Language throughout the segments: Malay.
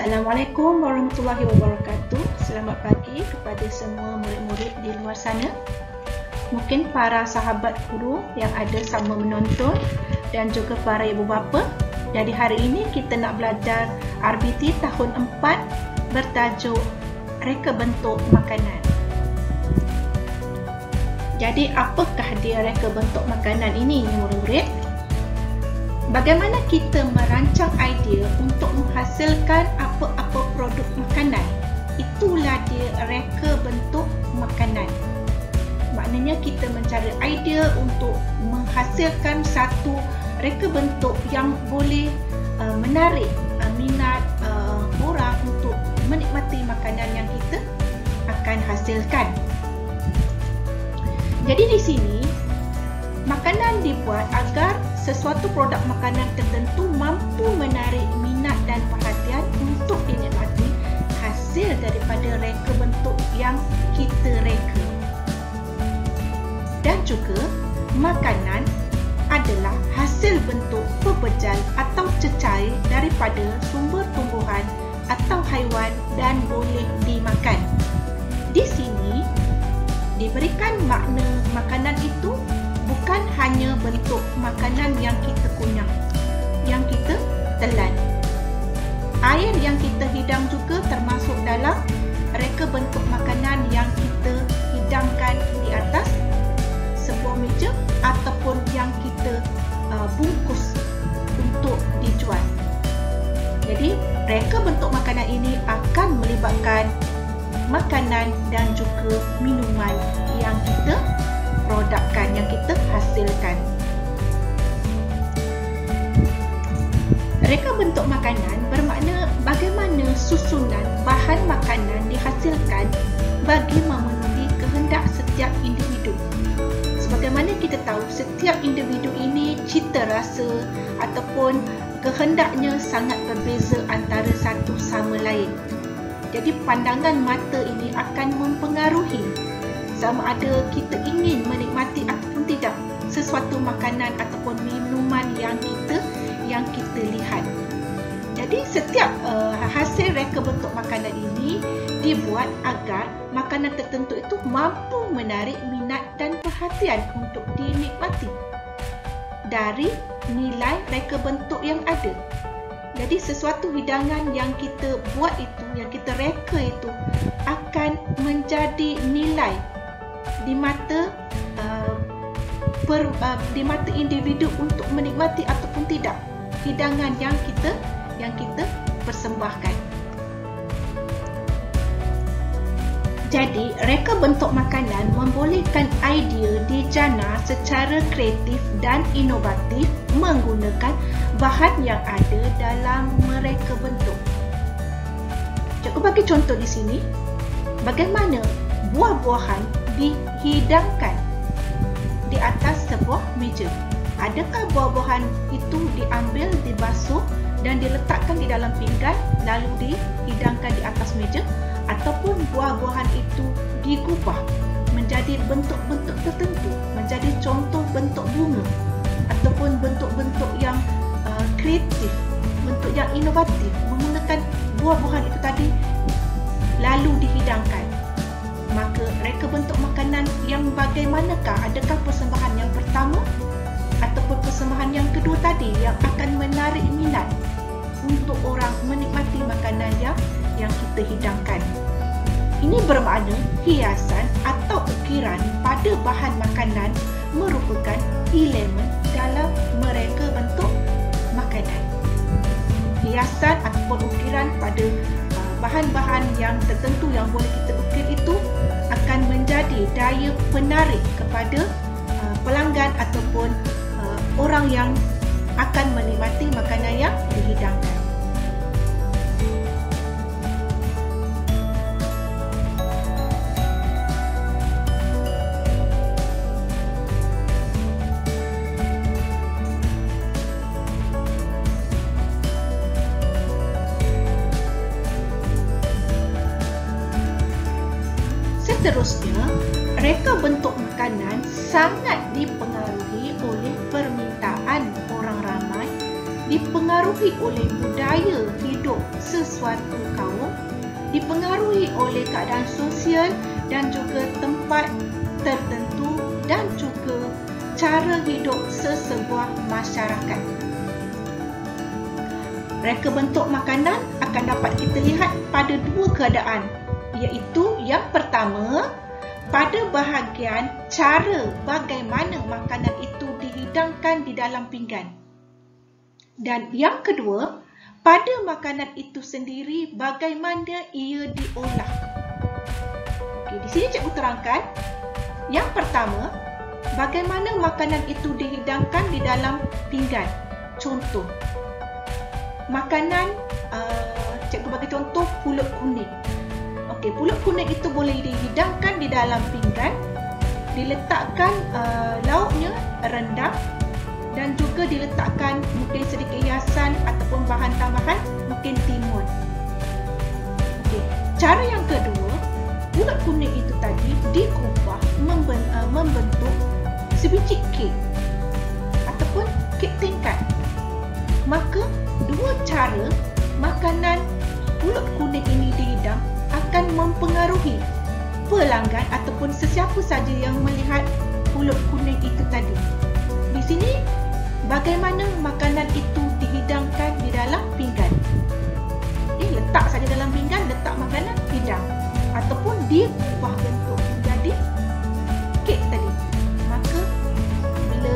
Assalamualaikum warahmatullahi wabarakatuh. Selamat pagi kepada semua murid-murid di luar sana. Mungkin para sahabat guru yang ada sama menonton dan juga para ibu bapa. Jadi hari ini kita nak belajar RBT tahun 4 bertajuk Reka bentuk makanan. Jadi apakah dia reka bentuk makanan ini, murid-murid? Bagaimana kita merancang idea untuk menghasilkan apa-apa produk makanan? Itulah dia reka bentuk makanan. Maknanya kita mencari idea untuk menghasilkan satu reka bentuk yang boleh menarik minat orang untuk menikmati makanan yang kita akan hasilkan. Jadi di sini makanan dibuat agar sesuatu produk makanan tertentu mampu menarik minat dan perhatian untuk dinikmati hasil daripada reka bentuk yang kita reka. Dan juga makanan adalah hasil bentuk pepejal atau cecair daripada sumber tumbuhan atau haiwan dan boleh dimakan. Di sini diberikan makna makanan itu bukan hanya bentuk makanan yang kita kunyah, yang kita telan. Air yang kita hidang juga termasuk dalam reka bentuk makanan yang kita hidangkan di atas sebuah meja ataupun yang kita bungkus untuk dijual. Jadi, reka bentuk makanan ini akan melibatkan makanan dan juga minuman yang kita produkkan, yang kita hasilkan. Reka bentuk makanan bermakna bagaimana susunan bahan makanan dihasilkan bagi memenuhi kehendak setiap individu. Sebagaimana kita tahu, setiap individu ini cita rasa ataupun kehendaknya sangat berbeza antara satu sama lain. Jadi pandangan mata ini akan mempengaruhi sama ada kita ingin menikmati ataupun tidak sesuatu makanan ataupun minuman yang kita lihat. Jadi setiap hasil reka bentuk makanan ini dibuat agar makanan tertentu itu mampu menarik minat dan perhatian untuk dinikmati dari nilai reka bentuk yang ada. Jadi sesuatu hidangan yang kita buat itu, yang kita reka itu akan menjadi nilai di mata individu untuk menikmati ataupun tidak hidangan yang kita persembahkan. Jadi, reka bentuk makanan membolehkan idea dijana secara kreatif dan inovatif menggunakan bahan yang ada dalam mereka bentuk. Cikgu bagi contoh di sini, bagaimana buah-buahan dihidangkan di atas sebuah meja. Adakah buah-buahan itu diambil, dibasuh dan diletakkan di dalam pinggan lalu dihidangkan di atas meja, ataupun buah-buahan itu digubah menjadi bentuk-bentuk tertentu, menjadi contoh bentuk bunga ataupun bentuk-bentuk yang kreatif, bentuk yang inovatif menggunakan buah-buahan itu tadi lalu dihidangkan. Maka reka bentuk makanan yang bagaimanakah? Adakah persembahan yang pertama ataupun persembahan yang kedua tadi yang akan menarik minat untuk orang menikmati makanan yang kita hidangkan? Ini bermakna hiasan atau ukiran pada bahan makanan merupakan elemen dalam mereka bentuk makanan. Hiasan ataupun ukiran pada bahan-bahan yang tertentu yang boleh kita ukir itu akan menjadi daya penarik kepada pelanggan ataupun orang yang akan menikmati makanan yang dihidangkan. Seterusnya, reka bentuk makanan sangat dipengaruhi oleh permintaan orang ramai di dipengaruhi oleh budaya hidup sesuatu kaum, dipengaruhi oleh keadaan sosial dan juga tempat tertentu dan juga cara hidup sesebuah masyarakat. Reka bentuk makanan akan dapat kita lihat pada dua keadaan, iaitu yang pertama, pada bahagian cara bagaimana makanan itu dihidangkan di dalam pinggan. Dan yang kedua, pada makanan itu sendiri bagaimana ia diolah. Okey, di sini cikgu terangkan. Yang pertama, bagaimana makanan itu dihidangkan di dalam pinggan. Contoh, makanan, cikgu bagi contoh pulut kuning. Okey, pulut kuning itu boleh dihidangkan di dalam pinggan, diletakkan lauknya rendang dan juga diletakkan mungkin sedikit hiasan ataupun bahan tambahan, mungkin timun. Okey, cara yang kedua, pulut kuning itu tadi dikubah membentuk sebiji kek ataupun kek tingkat. Maka dua cara makanan pulut kuning ini dihidang akan mempengaruhi pelanggan ataupun sesiapa saja yang melihat pulut kuning itu tadi. Di sini bagaimana makanan itu dihidangkan di dalam pinggan. Letak saja dalam pinggan, letak makanan, hidang. Ataupun dia ubah bentuk menjadi kek tadi. Maka bila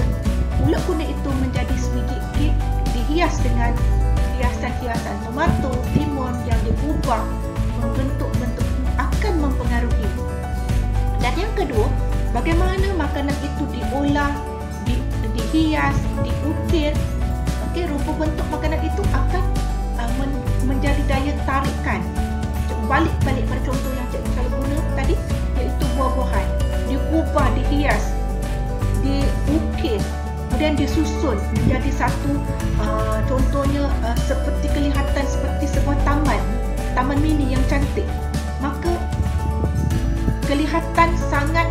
pulut kuning itu menjadi sebiji kek, dihias dengan hiasan-hiasan tomato, timun yang diubah membentuk-bentuk akan mempengaruhi. Dan yang kedua, bagaimana makanan itu diolah, dihias, diukir. Okey, rupa bentuk makanan itu akan menjadi daya tarikan. Balik pada contoh yang cikgu selalu guna tadi, iaitu buah-buahan. Diubah, dihias, diukir, kemudian disusun menjadi satu, contohnya seperti kelihatan seperti sebuah taman mini yang cantik. Maka kelihatan sangat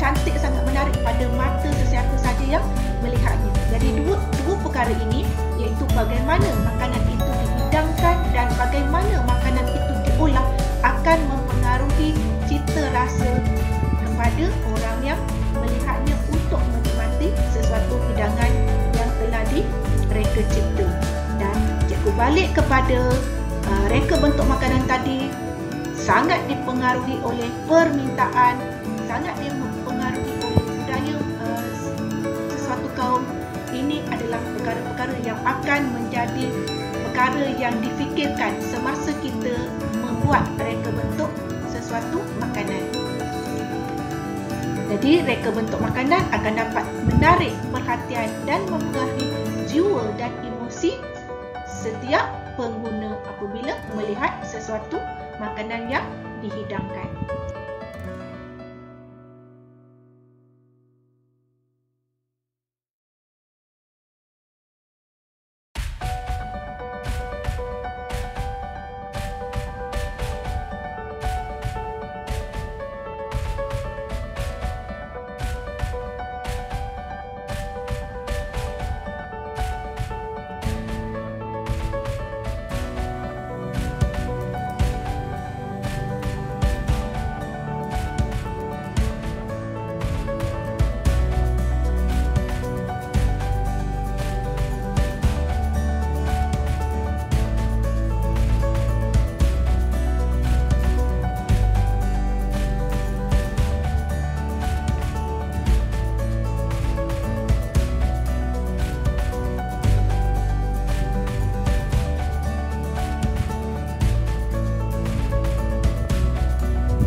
cantik, sangat menarik pada mata sesiapa saja yang melihatnya. Jadi dua perkara ini, iaitu bagaimana makanan itu dihidangkan dan bagaimana makanan itu diolah, akan mempengaruhi cita rasa kepada orang yang melihatnya untuk menikmati sesuatu hidangan yang telah direka cipta. Dan cikgu balik kepada reka bentuk makanan tadi, sangat dipengaruhi oleh permintaan, sangat dipengaruhi oleh budaya sesuatu kaum. Ini adalah perkara-perkara yang akan menjadi perkara yang difikirkan semasa kita membuat reka bentuk sesuatu makanan. Jadi reka bentuk makanan akan dapat menarik perhatian dan mempengaruhi jiwa dan emosi setiap pengguna apabila melihat sesuatu makanan yang dihidangkan.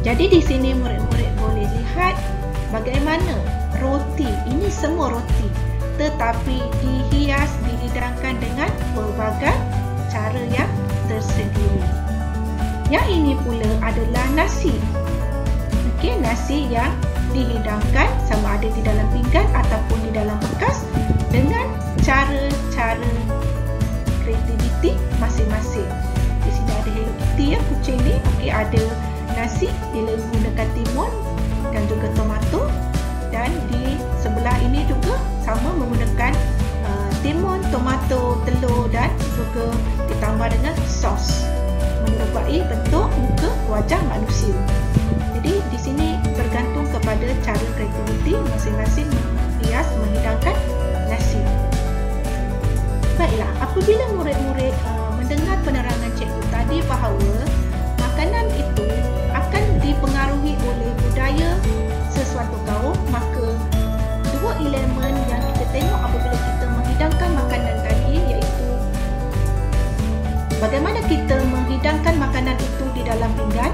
Jadi di sini murid-murid boleh lihat bagaimana roti, ini semua roti, tetapi dihias, dihidangkan dengan pelbagai cara yang tersendiri. Yang ini pula adalah nasi. Okey, nasi yang dihidangkan sama ada di dalam pinggan ataupun di dalam bekas dengan cara-cara kreativiti masing-masing. Di sini ada Hello Kitty ya, kucing ni. Okey, ada nasi menggunakan timun dan juga tomato, dan di sebelah ini juga sama menggunakan timun, tomato, telur dan juga ditambah dengan sos menyerupai bentuk muka wajah manusia. Jadi di sini bergantung kepada cara kreativiti masing-masing menghias menghidangkan nasi. Baiklah, apabila murid-murid mendengar penerangan cikgu tadi bahawa makanan itu akan dipengaruhi oleh budaya sesuatu kaum, maka dua elemen yang kita tengok apabila kita menghidangkan makanan tadi iaitu bagaimana kita menghidangkan makanan itu di dalam pinggan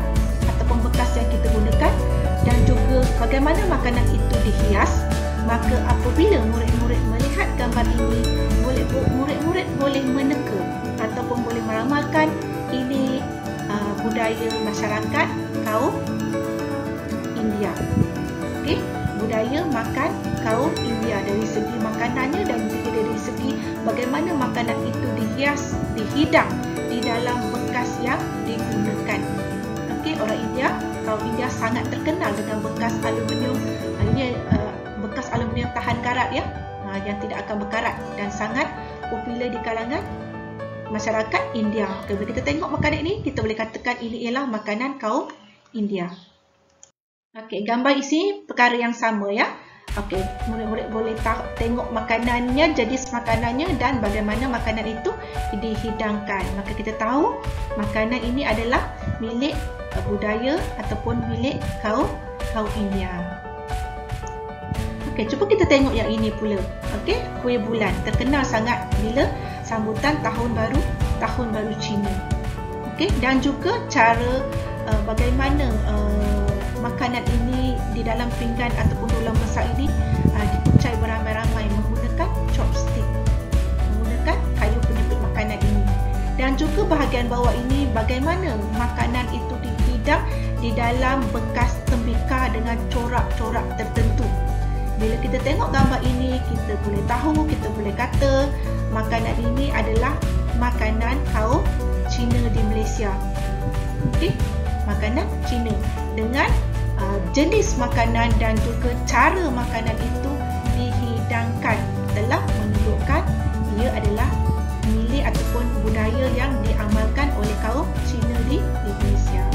ataupun bekas yang kita gunakan, dan juga bagaimana makanan itu dihias. Maka apabila murid-murid melihat gambar ini, murid-murid boleh meneka ataupun boleh meramalkan ini budaya masyarakat kaum India. Okey, budaya makan kaum India dari segi makanannya dan juga dari segi bagaimana makanan itu dihias, dihidang di dalam bekas yang digunakan. Okey, orang India, kaum India sangat terkenal dengan bekas aluminium. Bekas aluminium tahan karat ya, yang tidak akan berkarat dan sangat popular di kalangan masyarakat India. Kalau kita tengok makanan ini, kita boleh katakan ini ialah makanan kaum India. Okey, gambar isi perkara yang sama ya. Okey, murid-murid boleh tengok makanannya, jenis makanannya dan bagaimana makanan itu dihidangkan. Maka kita tahu makanan ini adalah milik budaya ataupun milik kaum India. Okey, cuba kita tengok yang ini pula. Okey, kuih bulan terkenal sangat bila sambutan tahun baru Cina. Okey, dan juga cara bagaimana makanan ini di dalam pinggan ataupun dulang besar ini dikucai beramai-ramai menggunakan chopstick, menggunakan kayu penyebut makanan ini. Dan juga bahagian bawah ini bagaimana makanan itu dihidang di dalam bekas tembikar dengan corak-corak tertentu. Bila kita tengok gambar ini, kita boleh tahu, kita boleh kata makanan ini adalah makanan kaum Cina di Malaysia. Okey, makanan Cina dengan jenis makanan dan juga cara makanan itu dihidangkan telah menunjukkan ia adalah milik ataupun budaya yang diamalkan oleh kaum Cina di Malaysia.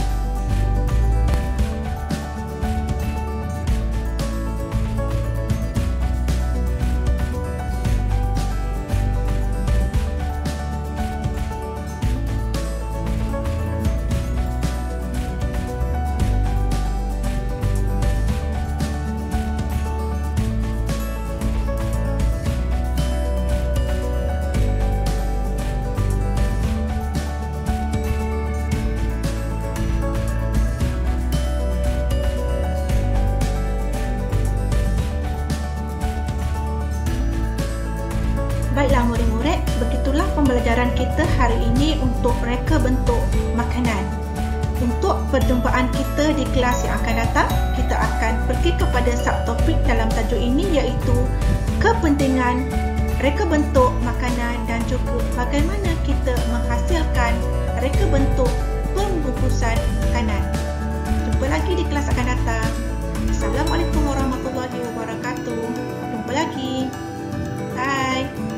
Baiklah murid-murid, begitulah pembelajaran kita hari ini untuk reka bentuk makanan. Untuk perjumpaan kita di kelas yang akan datang, kita akan pergi kepada subtopik dalam tajuk ini iaitu kepentingan reka bentuk makanan dan juga bagaimana kita menghasilkan reka bentuk pembungkusan makanan. Jumpa lagi di kelas akan datang. Assalamualaikum warahmatullahi wabarakatuh. Jumpa lagi. Bye.